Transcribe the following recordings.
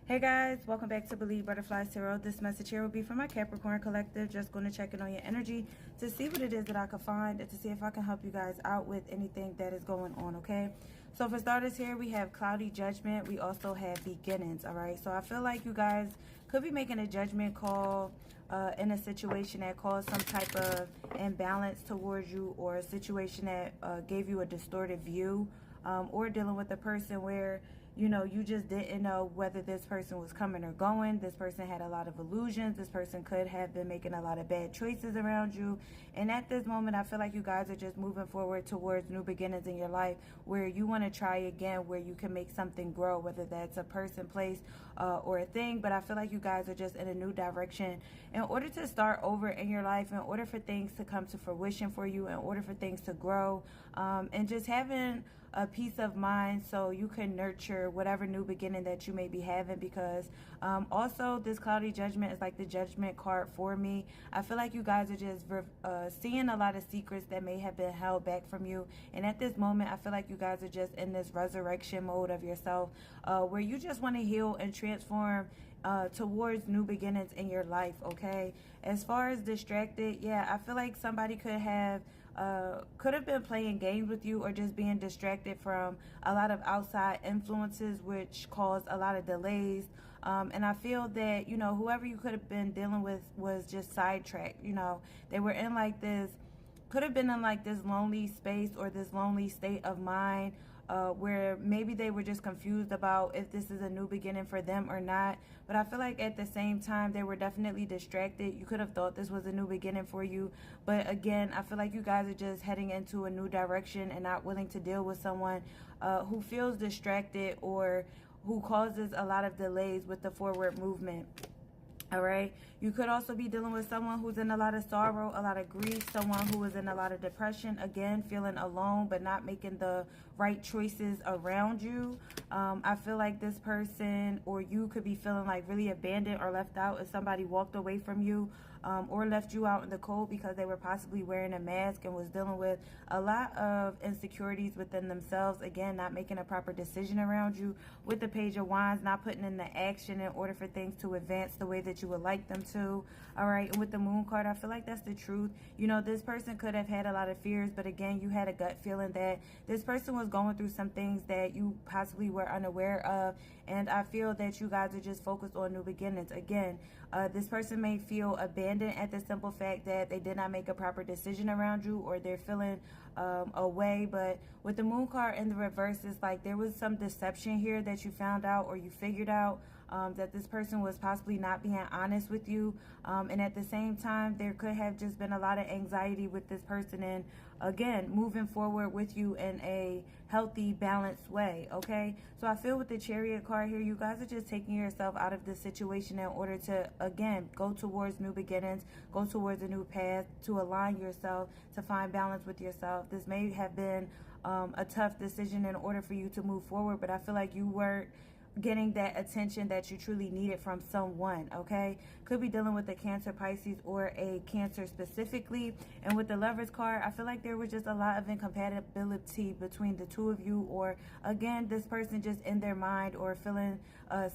Hey guys, welcome back to Believe Butterfly Tarot. This message here will be for my Capricorn collective. Just going to check in on your energy to see what it is that I can find and to see if I can help you guys out with anything that is going on, okay? So for starters here, we have cloudy judgment. We also have beginnings, all right? So I feel like you guys could be making a judgment call in a situation that caused some type of imbalance towards you, or a situation that gave you a distorted view, or dealing with a person where you just didn't know whether this person was coming or going. This person had a lot of illusions. This person could have been making a lot of bad choices around you. And at this moment, I feel like you guys are just moving forward towards new beginnings in your life, where you want to try again, where you can make something grow, whether that's a person, place, or a thing. But I feel like you guys are just in a new direction in order to start over in your life, in order for things to come to fruition for you, in order for things to grow, and just having a peace of mind so you can nurture whatever new beginning that you may be having. Because also this cloudy judgment is like the judgment card for me. I feel like you guys are just seeing a lot of secrets that may have been held back from you, and at this moment I feel like you guys are just in this resurrection mode of yourself, where you just want to heal and transform towards new beginnings in your life, okay? As far as distracted, yeah, I feel like somebody could have been playing games with you, or just being distracted from a lot of outside influences, which caused a lot of delays. And I feel that, whoever you could have been dealing with was just sidetracked. They were in like this, could have been in like this lonely space or this lonely state of mind, where maybe they were just confused about if this is a new beginning for them or not. But I feel like at the same time, they were definitely distracted. You could have thought this was a new beginning for you. But again, I feel like you guys are just heading into a new direction and not willing to deal with someone who feels distracted, or who causes a lot of delays with the forward movement. All right, you could also be dealing with someone who's in a lot of sorrow, a lot of grief, someone who is in a lot of depression, again, feeling alone but not making the right choices around you. I feel like this person or you could be feeling like really abandoned or left out if somebody walked away from you, or left you out in the cold because they were possibly wearing a mask and was dealing with a lot of insecurities within themselves. Again, not making a proper decision around you with the Page of Wands, not putting in the action in order for things to advance the way that you would like them to. All right, and with the Moon card, I feel like that's the truth. This person could have had a lot of fears, but again, you had a gut feeling that this person was going through some things that you possibly were unaware of. And I feel that you guys are just focused on new beginnings. Again, this person may feel abandoned at the simple fact that they did not make a proper decision around you, or they're feeling away. But with the Moon card in the reverse, it's like there was some deception here that you found out, or you figured out that this person was possibly not being honest with you. And at the same time, there could have just been a lot of anxiety with this person, and again, moving forward with you in a healthy, balanced way, okay? So I feel with the Chariot card here, you guys are just taking yourself out of this situation in order to, again, go towards new beginnings, go towards a new path, to align yourself, to find balance with yourself. This may have been a tough decision in order for you to move forward, but I feel like you weren't getting that attention that you truly needed from someone, okay? Could be dealing with a Cancer, Pisces, or a Cancer specifically. And with the Lovers card, I feel like there was just a lot of incompatibility between the two of you, or again, this person just in their mind, or feeling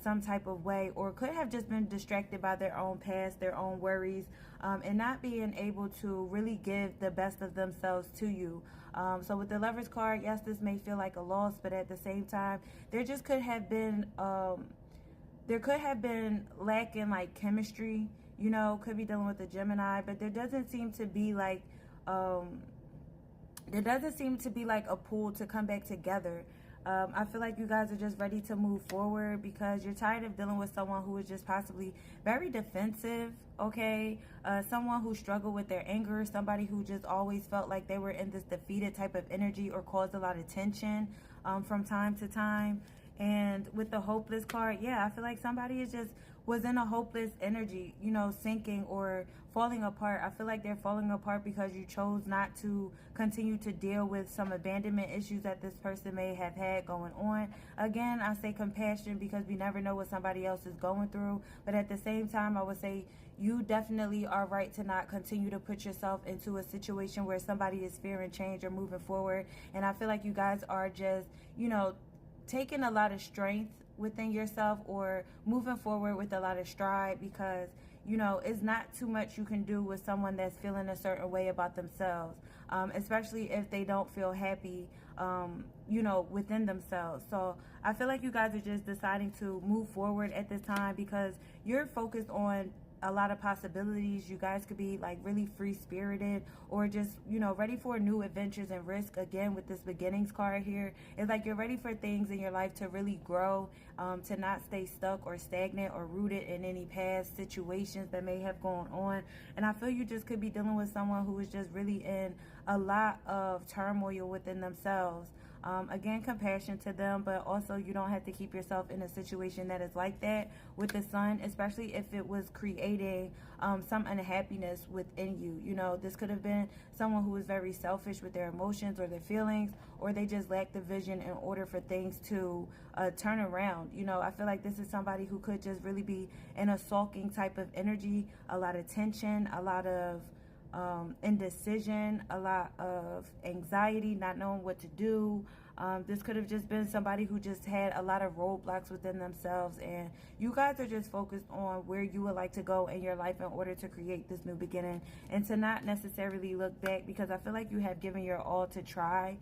some type of way, or could have just been distracted by their own past, their own worries, and not being able to really give the best of themselves to you. So with the Lovers card, yes, this may feel like a loss, but at the same time, there just could have been lacking like chemistry, could be dealing with a Gemini, but there doesn't seem to be like a pull to come back together. I feel like you guys are just ready to move forward because you're tired of dealing with someone who is just possibly very defensive, okay? Someone who struggled with their anger, somebody who just always felt like they were in this defeated type of energy, or caused a lot of tension from time to time. And with the Hopeless card, yeah, I feel like somebody was in a hopeless energy, sinking or falling apart. I feel like they're falling apart because you chose not to continue to deal with some abandonment issues that this person may have had going on. Again, I say compassion because we never know what somebody else is going through. But at the same time, I would say you definitely are right to not continue to put yourself into a situation where somebody is fearing change or moving forward. And I feel like you guys are just, taking a lot of strength within yourself, or moving forward with a lot of stride, because you know it's not too much you can do with someone that's feeling a certain way about themselves, especially if they don't feel happy, you know, within themselves. So I feel like you guys are just deciding to move forward at this time because you're focused on a lot of possibilities. You guys could be like really free spirited, or just, you know, ready for new adventures and risk. Again, with this beginnings card here, it's like you're ready for things in your life to really grow, to not stay stuck or stagnant or rooted in any past situations that may have gone on. And I feel you just could be dealing with someone who is just really in a lot of turmoil within themselves. Again, compassion to them, but also you don't have to keep yourself in a situation that is like that with the sun, especially if it was creating some unhappiness within you. You know, this could have been someone who was very selfish with their emotions or their feelings, or they just lack the vision in order for things to turn around. You know, I feel like this is somebody who could just really be in a sulking type of energy, a lot of tension, a lot of indecision, a lot of anxiety, not knowing what to do. This could have just been somebody who just had a lot of roadblocks within themselves, and you guys are just focused on where you would like to go in your life in order to create this new beginning, and to not necessarily look back, because I feel like you have given your all to try,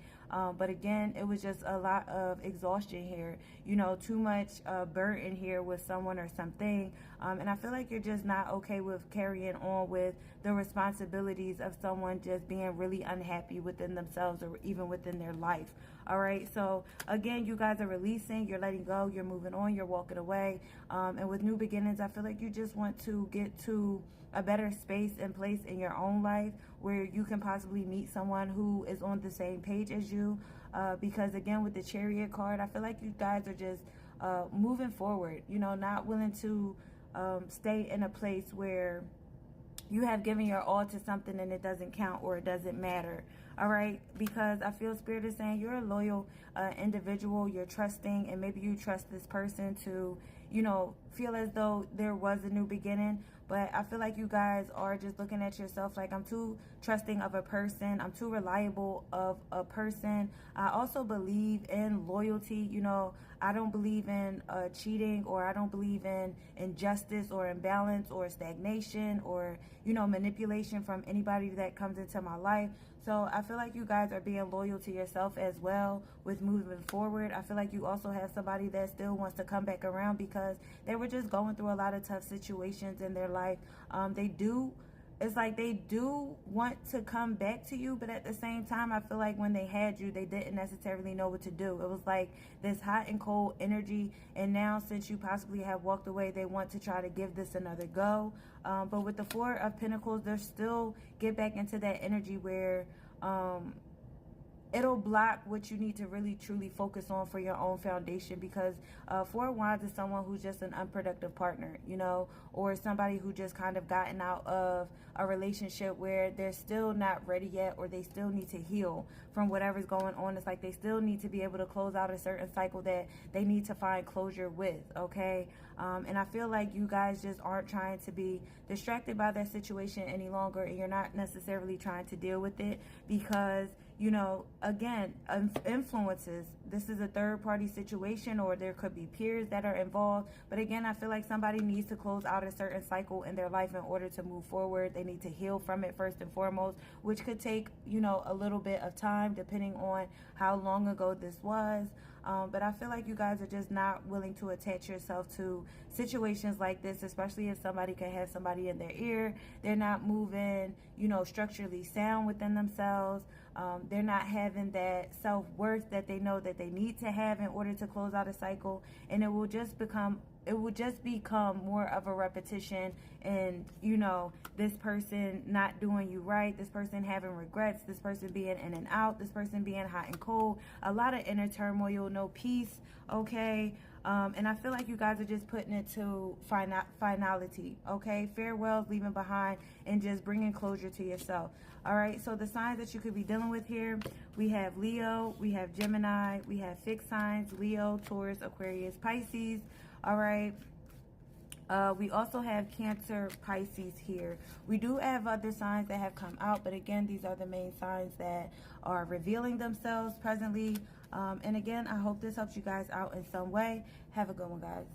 but again, it was just a lot of exhaustion here, you know, too much burden here with someone or something, and I feel like you're just not okay with carrying on with the responsibilities of someone just being really unhappy within themselves or even within their life. All right, so again, you guys are releasing, you're letting go, you're moving on, you're walking away, and with new beginnings, I feel like you just want to get to a better space and place in your own life where you can possibly meet someone who is on the same page as you, because again, with the Chariot card, I feel like you guys are just moving forward, you know, not willing to stay in a place where you have given your all to something and it doesn't count or it doesn't matter. All right, because I feel Spirit is saying you're a loyal individual, you're trusting, and maybe you trust this person to, you know, feel as though there was a new beginning. But I feel like you guys are just looking at yourself like, I'm too trusting of a person, I'm too reliable of a person. I also believe in loyalty. You know, I don't believe in cheating, or I don't believe in injustice or imbalance or stagnation or, you know, manipulation from anybody that comes into my life. So I feel like you guys are being loyal to yourself as well with moving forward. I feel like you also have somebody that still wants to come back around because they were just going through a lot of tough situations in their life. It's like they do want to come back to you, but at the same time, I feel like when they had you, they didn't necessarily know what to do. It was like this hot and cold energy, and now since you possibly have walked away, they want to try to give this another go. But with the Four of Pentacles, they'll still get back into that energy where it'll block what you need to really truly focus on for your own foundation, because Four of Wands is someone who's just an unproductive partner, you know, or somebody who just kind of gotten out of a relationship where they're still not ready yet, or they still need to heal from whatever's going on. It's like they still need to be able to close out a certain cycle that they need to find closure with, okay? And I feel like you guys just aren't trying to be distracted by that situation any longer, and you're not necessarily trying to deal with it because, you know, again, influences. This is a third-party situation, or there could be peers that are involved. But again, I feel like somebody needs to close out a certain cycle in their life in order to move forward. They need to heal from it first and foremost, which could take, you know, a little bit of time depending on how long ago this was. But I feel like you guys are just not willing to attach yourself to situations like this, especially if somebody could have somebody in their ear. They're not moving, you know, structurally sound within themselves. They're not having that self-worth that they know that they need to have in order to close out a cycle. And it will just become more of a repetition, and, you know, this person not doing you right, this person having regrets, this person being in and out, this person being hot and cold, a lot of inner turmoil, no peace, okay? And I feel like you guys are just putting it to finality, okay? Farewells, leaving behind, and just bringing closure to yourself. All right, so the signs that you could be dealing with here, we have Leo, we have Gemini, we have fixed signs, Leo, Taurus, Aquarius, Pisces. All right. We also have Cancer, Pisces here. We do have other signs that have come out, but again, these are the main signs that are revealing themselves presently. And again, I hope this helps you guys out in some way. Have a good one, guys.